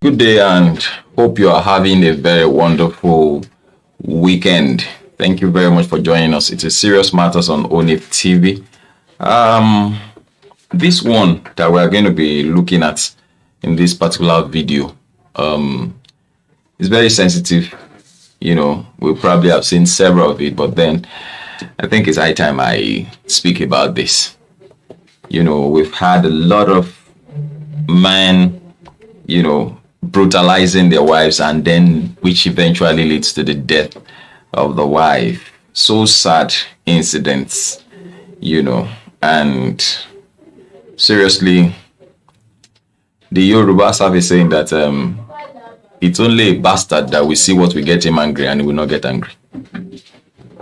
Good day and hope you are having a very wonderful weekend. Thank you very much for joining us. It is Serious Matters on ONIF TV. This one that we are going to be looking at in this particular video is very sensitive. You know, we probably have seen several of it, but then I think it's high time I speak about this. You know, we've had a lot of men, brutalizing their wives, and then which eventually leads to the death of the wife. So sad incidents, and seriously, the Yoruba service saying that it's only a bastard that we see what we get him angry and he will not get angry.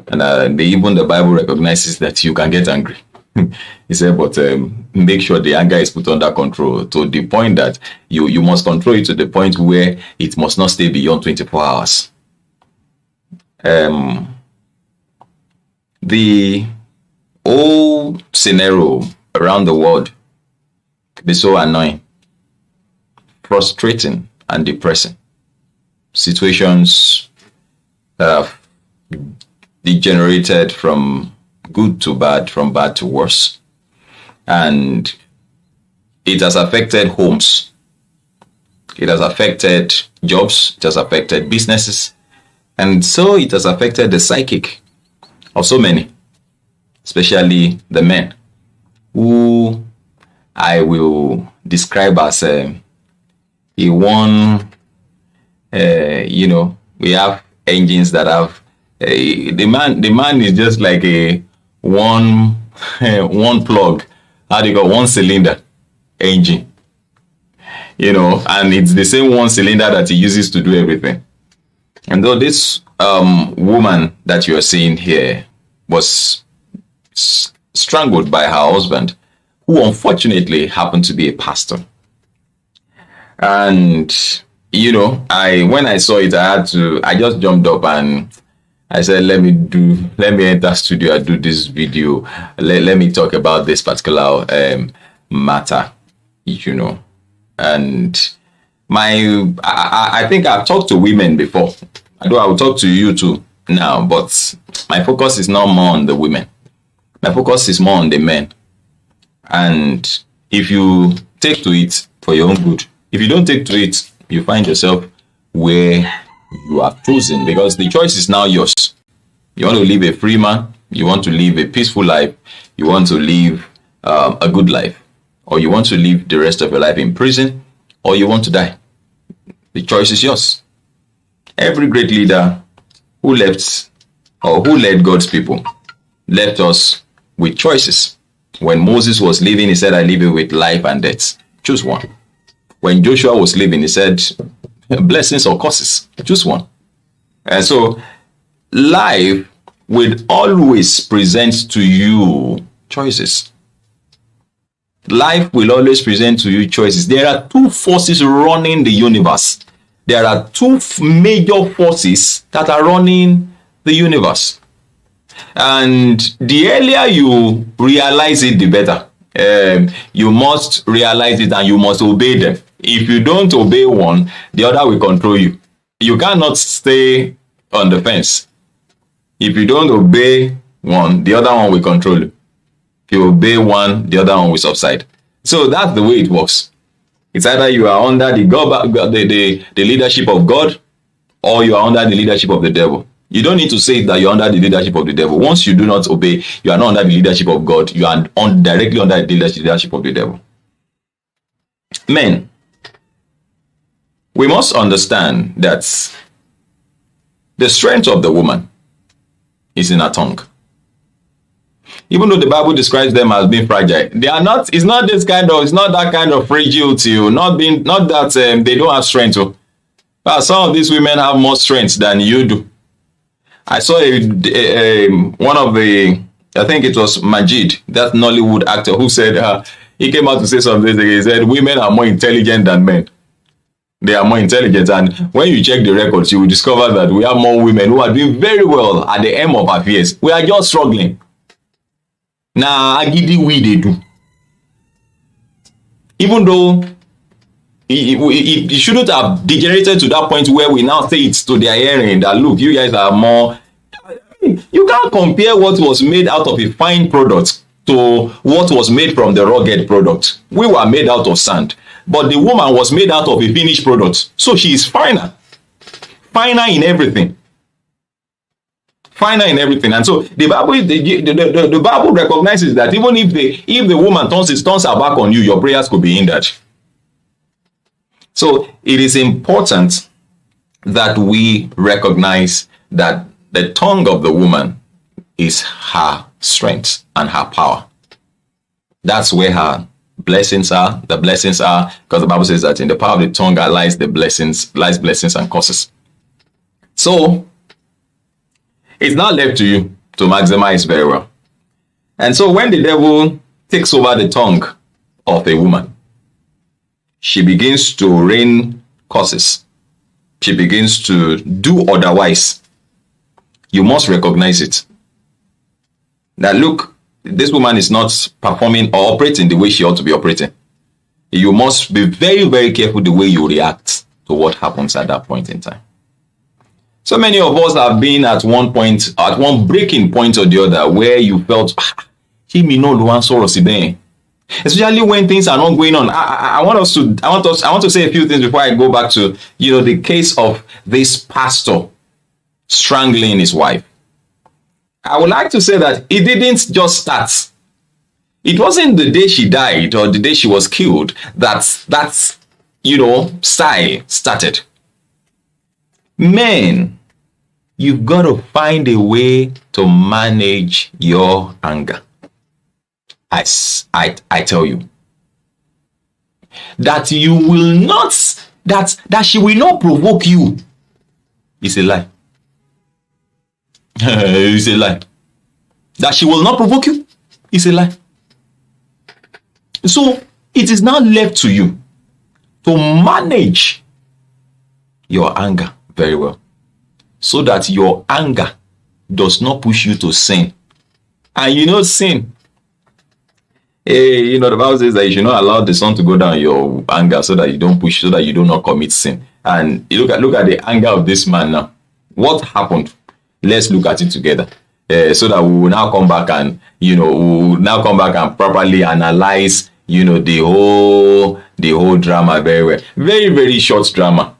And even the Bible recognizes that you can get angry. He said, but make sure the anger is put under control to the point that you must control it to the point where it must not stay beyond 24 hours. The whole scenario around the world can be so annoying, frustrating, and depressing. Situations that have degenerated from good to bad, from bad to worse. And it has affected homes. It has affected jobs. It has affected businesses. And so it has affected the psychic of so many, especially the men, who I will describe as we have engines that have the man is just like a one plug, one cylinder engine, and it's the same one cylinder that he uses to do everything. And though this woman that you are seeing here was strangled by her husband, who unfortunately happened to be a pastor. And when I saw it, I just jumped up and I said, let me enter studio and do this video. Let me talk about this particular matter, And I think I've talked to women before. I will talk to you too now, but my focus is not more on the women. My focus is more on the men. And if you take to it for your own good, if you don't take to it, you find yourself where you have chosen, because the choice is now yours. You want to live a free man, you want to live a peaceful life, you want to live a good life, or you want to live the rest of your life in prison, or you want to die. The choice is yours. Every great leader who led God's people left us with choices. When Moses was living, he said, I leave you with life and death. Choose one. When Joshua was living, he said, blessings or curses. Choose one. And so life will always present to you choices. Life will always present to you choices. There are two forces running the universe. There are two major forces that are running the universe. And the earlier you realize it, the better. You must realize it and you must obey them. If you don't obey one, the other will control you. You cannot stay on the fence. If you don't obey one, the other one will control you. If you obey one, the other one will subside. So that's the way it works. It's either you are under the leadership of God, or you are under the leadership of the devil. You don't need to say that you're under the leadership of the devil. Once you do not obey, you are not under the leadership of God. You are directly under the leadership of the devil. Men, we must understand that the strength of the woman is in her tongue. Even though the Bible describes them as being fragile, they are not. It's not that kind of fragility. Not that they don't have strength. But some of these women have more strength than you do. I saw one of the, I think it was Majid, that Nollywood actor, who said he came out to say something. He said women are more intelligent than men. They are more intelligent, and when you check the records, you will discover that we have more women who are doing very well at the end of affairs. We are just struggling. Now, agidi we they do. Even though It shouldn't have degenerated to that point where we now say it to their hearing that, look, you guys are more. You can't compare what was made out of a fine product to what was made from the rugged product. We were made out of sand, but the woman was made out of a finished product. So she is finer. Finer in everything. Finer in everything. And so the Bible recognizes that even if the woman turns her back on you, your prayers could be hindered. So it is important that we recognize that the tongue of the woman is her strength and her power. That's where her blessings are. The blessings are, because the Bible says that in the power of the tongue lies blessings and curses. So it's not left to you to maximize very well. And so when the devil takes over the tongue of a woman, she begins to rain curses. She begins to do otherwise. You must recognize it. That look, this woman is not performing or operating the way she ought to be operating. You must be very, very careful the way you react to what happens at that point in time. So many of us have been at one breaking point or the other where you felt, especially when things are not going on. I want to say a few things before I go back to the case of this pastor strangling his wife. I would like to say that it didn't just start. It wasn't the day she died or the day she was killed that style started. Men, you've got to find a way to manage your anger. I tell you that you will not, that she will not provoke you. It's a lie. It's a lie. That she will not provoke you. It's a lie. So it is now left to you to manage your anger very well, so that your anger does not push you to sin. And sin. The Bible says that you should not allow the sun to go down your anger, so that you don't push, so that you do not commit sin. And you look at the anger of this man now. What happened? Let's look at it together, so that we will now come back and properly analyze the whole drama very well. Very, very short drama.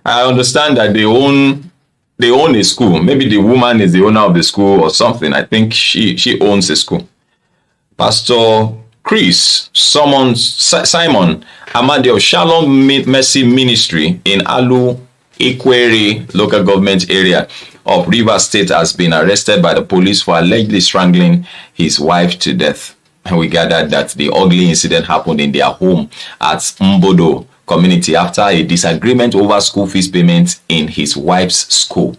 I understand that they own a school. Maybe the woman is the owner of the school or something. I think she owns a school. Pastor Chris Simon Amadi of Shalom Mercy Ministry in Alu Ikwere local government area of Rivers State has been arrested by the police for allegedly strangling his wife to death. And we gathered that the ugly incident happened in their home at Mbodo community after a disagreement over school fees payment in his wife's school.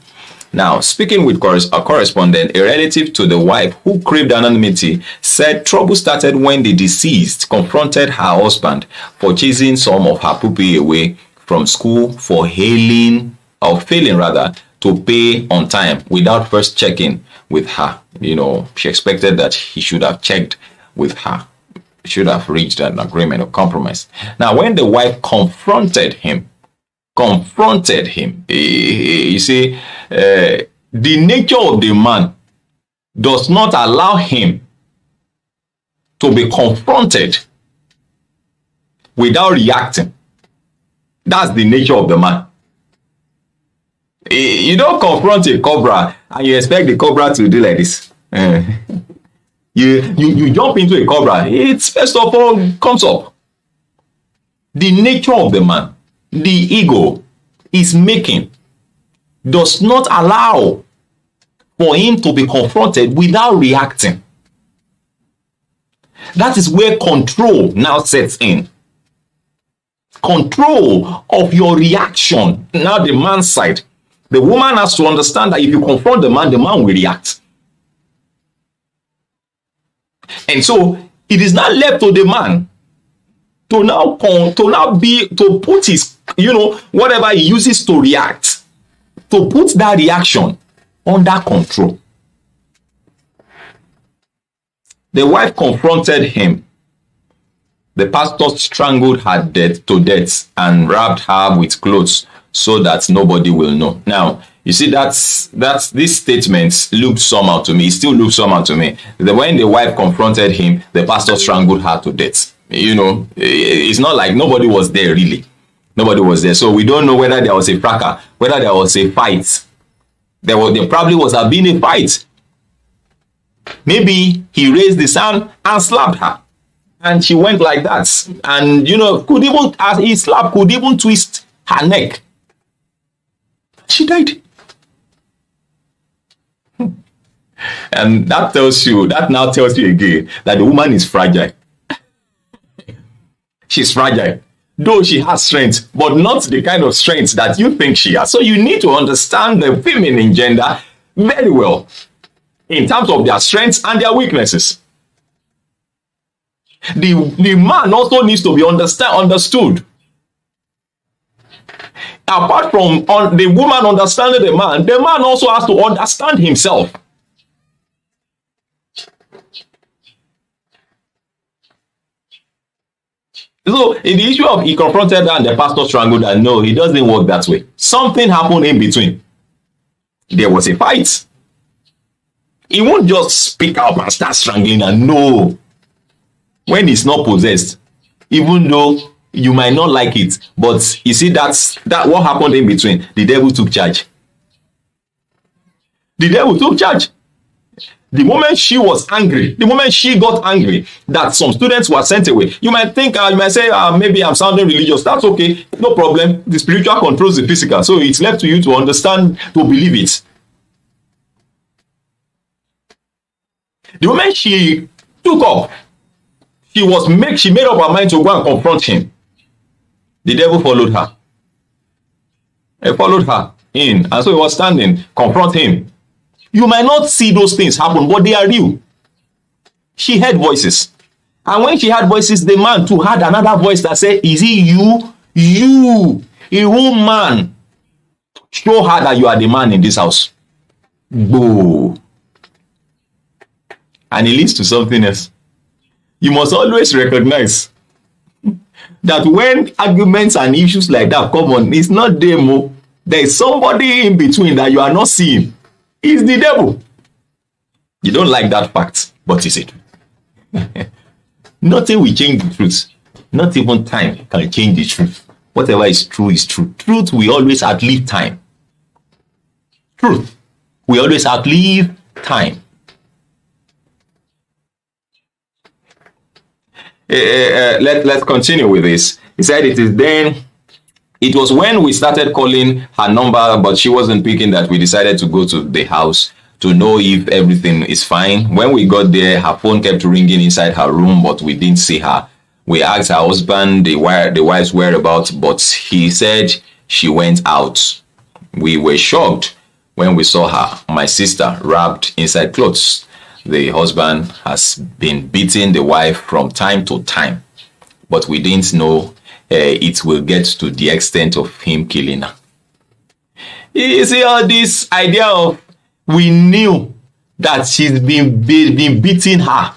Now, speaking with a correspondent, a relative to the wife who craved anonymity said trouble started when the deceased confronted her husband for chasing some of her pupil away from school for failing to pay on time without first checking with her. She expected that he should have checked with her. Should have reached an agreement or compromise. Now, when the wife confronted him, you see, the nature of the man does not allow him to be confronted without reacting. That's the nature of the man. You don't confront a cobra and you expect the cobra to do like this. You jump into a cobra, it's first of all comes up. The nature of the man, the ego is making, does not allow for him to be confronted without reacting. That is where control now sets in. Control of your reaction. Now the man's side. The woman has to understand that if you confront the man will react. And so it is not left to the man to put his, whatever he uses to react, to put that reaction under control. The wife confronted him The pastor strangled her to death and wrapped her with clothes so that nobody will know. Now, you see, that's this statement looked somehow to me. It still looks somehow to me. When the wife confronted him, the pastor strangled her to death. You know, it's not like nobody was there really. Nobody was there. So we don't know whether there was a fracas, whether there was a fight. There probably was been a fight. Maybe he raised his hand and slapped her. And she went like that. And, you know, as he slapped, could even twist her neck. She died. And that now tells you again that the woman is fragile. She's fragile. Though she has strength, but not the kind of strength that you think she has. So you need to understand the feminine gender very well in terms of their strengths and their weaknesses. The man also needs to be understood. Apart from the woman understanding the man also has to understand himself. So in the issue of he confronted her and the pastor strangled her, no, it doesn't work that way. Something happened in between. There was a fight. He won't just speak up and start strangling her. No. When he's not possessed, even though you might not like it, but you see that what happened in between, the devil took charge. The devil took charge. The moment she was angry, the moment she got angry that some students were sent away, you might think, you might say, maybe I'm sounding religious. That's okay, no problem. The spiritual controls the physical, so it's left to you to understand, to believe it. The moment she took up, she made up her mind to go and confront him. The devil followed her. He followed her in, and so he was standing, confront him. You might not see those things happen, but they are real. She heard voices. And when she heard voices, the man too had another voice that said, is it you? You, a woman. Show her that you are the man in this house. Go. And it leads to something else. You must always recognize that when arguments and issues like that come on, it's not them. There is somebody in between that you are not seeing. It's the devil. You don't like that fact, but it's it. Nothing will change the truth. Not even time can change the truth. Whatever is true is true. Truth will always outlive time. Truth will always outlive time. Let's continue with this. He said it was when we started calling her number, but she wasn't picking, that we decided to go to the house to know if everything is fine. When we got there, her phone kept ringing inside her room, but we didn't see her. We asked her husband the wife's whereabouts, but he said she went out. We were shocked when we saw her, my sister, wrapped inside clothes. The husband has been beating the wife from time to time, but we didn't know it will get to the extent of him killing her. You see all this idea of, we knew that she's been beating her,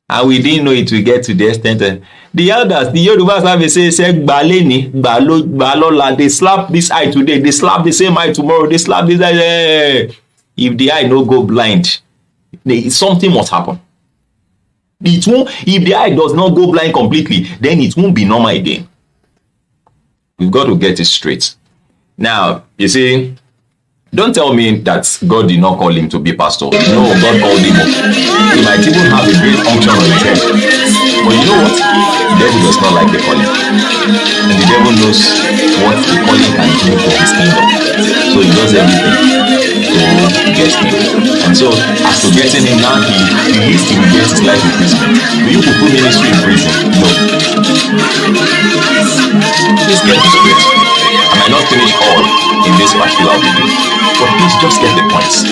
and we didn't know it will get to the extent of the elders. The Yorubas have a say gbaleni, gbalola. They slap this eye today, they slap the same eye tomorrow, they slap this eye. If the eye no go blind, something must happen. It won't. If the eye does not go blind completely, then it won't be normal again. We've got to get it straight. Now, you see, don't tell me that God did not call him to be pastor. No, God called him. He might even have a great function on his head. But you know what? The devil does not like the calling. And the devil knows what the calling can do for his kingdom. So he does everything to get him. And so, as to getting him now, he needs to get his life in prison. Do you put ministry in prison? No. Please get this straight. I might not finish all in this particular video, but please just get the points.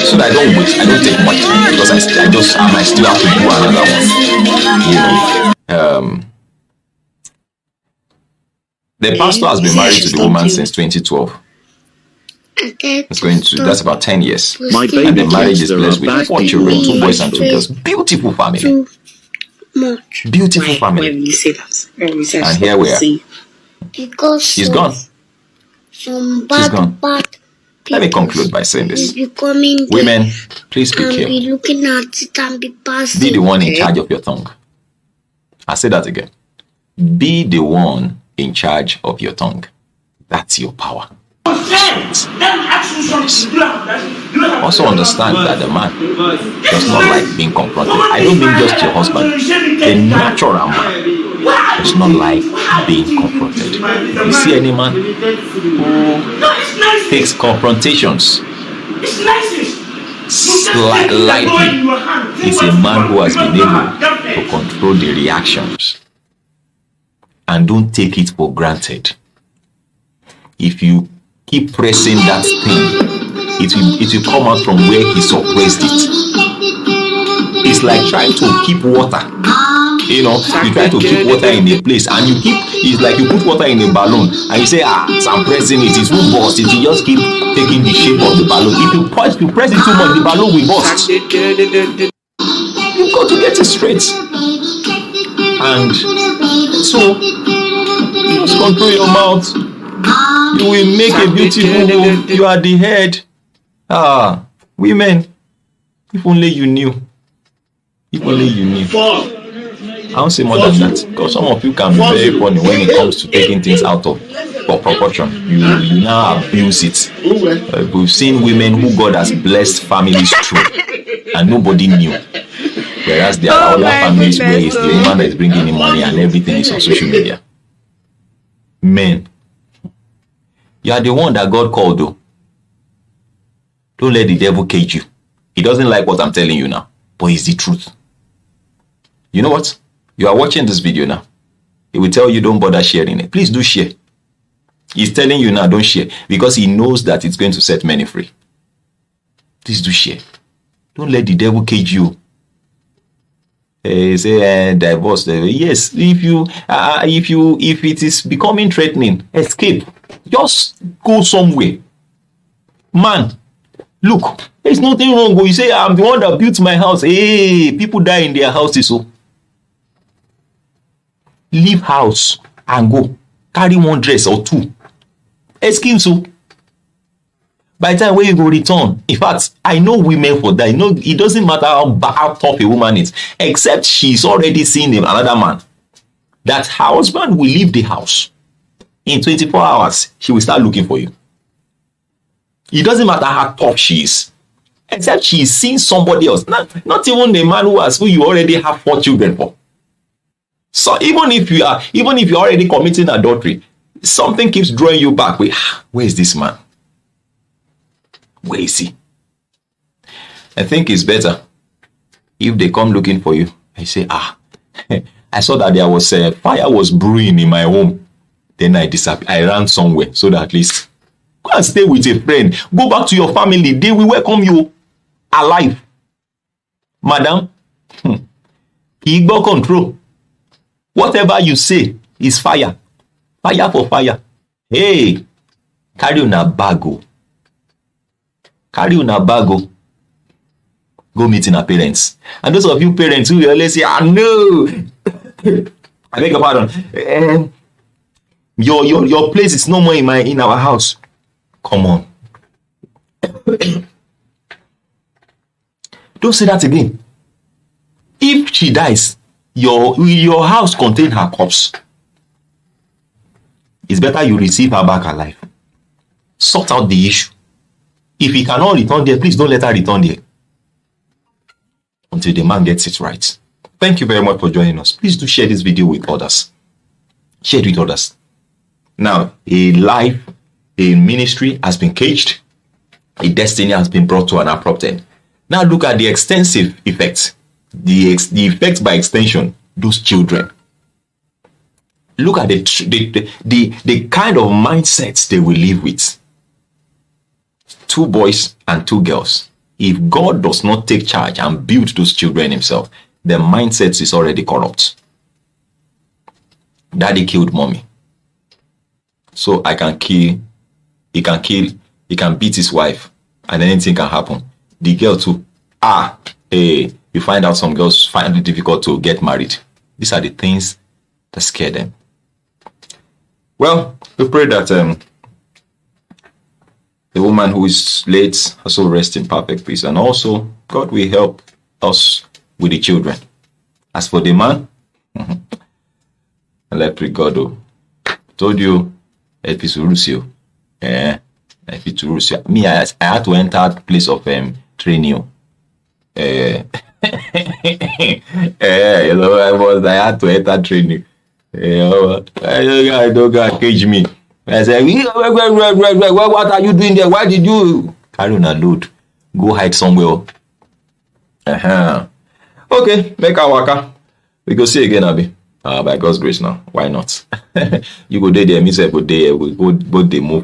So that I don't wait, I don't take much time, because I might still have to do another one. The pastor has been married to the woman since 2012. That's about 10 years. And the marriage is blessed with 4 children, 2 boys and 2 girls. Beautiful family. much. Beautiful family. Why will you say that? And here we are. Because She's gone. Some She's gone. bad Let me conclude by saying this. Women, please be careful. Be looking at it and be passing. Be the one in charge of your tongue. I'll say that again. Be the one in charge of your tongue. That's your power. Also understand that the man does not like being confronted. I don't mean just your husband. The natural man does not like being confronted. You see any man who takes confrontations lightly is a man who has been able to control the reactions and don't take it for granted. If you keep pressing that thing, it will come out from where he suppressed it. It's like trying to keep water. You know, you try to keep water in a place and it's like you put water in a balloon and you say, so I'm pressing it won't burst. It will just keep taking the shape of the balloon. If you press it too much, the balloon will burst. You've got to get it straight. And so, just control your mouth. You will make a beautiful home. You are the head. Women, if only you knew. If only you knew. I don't say more than that, because some of you can be very funny when it comes to taking things out of proportion. You now abuse it. We've seen women who God has blessed families through, and nobody knew. Whereas there are other families where it's the woman that is bringing in money and everything is on social media. Men, you are the one that God called, though. Don't let the devil cage you. He doesn't like what I'm telling you now, but it's the truth. You know what? You are watching this video now. He will tell you don't bother sharing it. Please do share. He's telling you now don't share because he knows that it's going to set many free. Please do share. Don't let the devil cage you. Say divorce. Yes, if it is becoming threatening, escape. Just go somewhere. Man, look, there's nothing wrong. You say I'm the one that built my house. Hey, people die in their houses, so leave house and go. Carry one dress or two. Excuse you. By the time when you go return, in fact, I know women for that. You know, it doesn't matter how tough a woman is, except she's already seen another man. That her husband will leave the house. In 24 hours, she will start looking for you. It doesn't matter how tough she is, except she's seen somebody else. Not even the man who you already have 4 children for. So even if you're already committing adultery, something keeps drawing you back. Wait, where is this man? Where is he? I think it's better if they come looking for you. I say, I saw that there was fire was brewing in my home. Then I disappeared. I ran somewhere so that at least go and stay with a friend. Go back to your family. They will welcome you alive. Madam, Igbo control. Whatever you say is fire. Fire for fire. Hey, carry on a bago. Carry on a bago. Go meet in our parents. And those of you parents who will always say, no. I beg your pardon. Your place is no more in our house. Come on. Don't say that again. If she dies, your house contains her corpse. It's better you receive her back alive. Sort out the issue. If he cannot return there, please don't let her return there until the man gets it right. Thank you very much for joining us. Please do share this video with others. Share it with others. Now, a life, a ministry has been caged. A destiny has been brought to an abrupt end. Now look at the extensive effects. The effects by extension, those children. Look at the kind of mindsets they will live with. 2 boys and 2 girls. If God does not take charge and build those children himself, their mindset is already corrupt. Daddy killed mommy. So he can beat his wife and anything can happen. The girl too. You find out some girls find it difficult to get married. These are the things that scare them. Well, we pray that the woman who is late also rest in perfect peace, and also God will help us with the children. As for the man, left with God. Oh, told you, help is Rusio. Help is Rusio. Me, I had to enter place of training. I had to enter training. I don't go cage me. I said, what are you doing there? Why did you carry on a load? Go hide somewhere. Okay, make our waka. We go see again, Abi. By God's grace now. Why not? You go there, me say go there. We go both they move.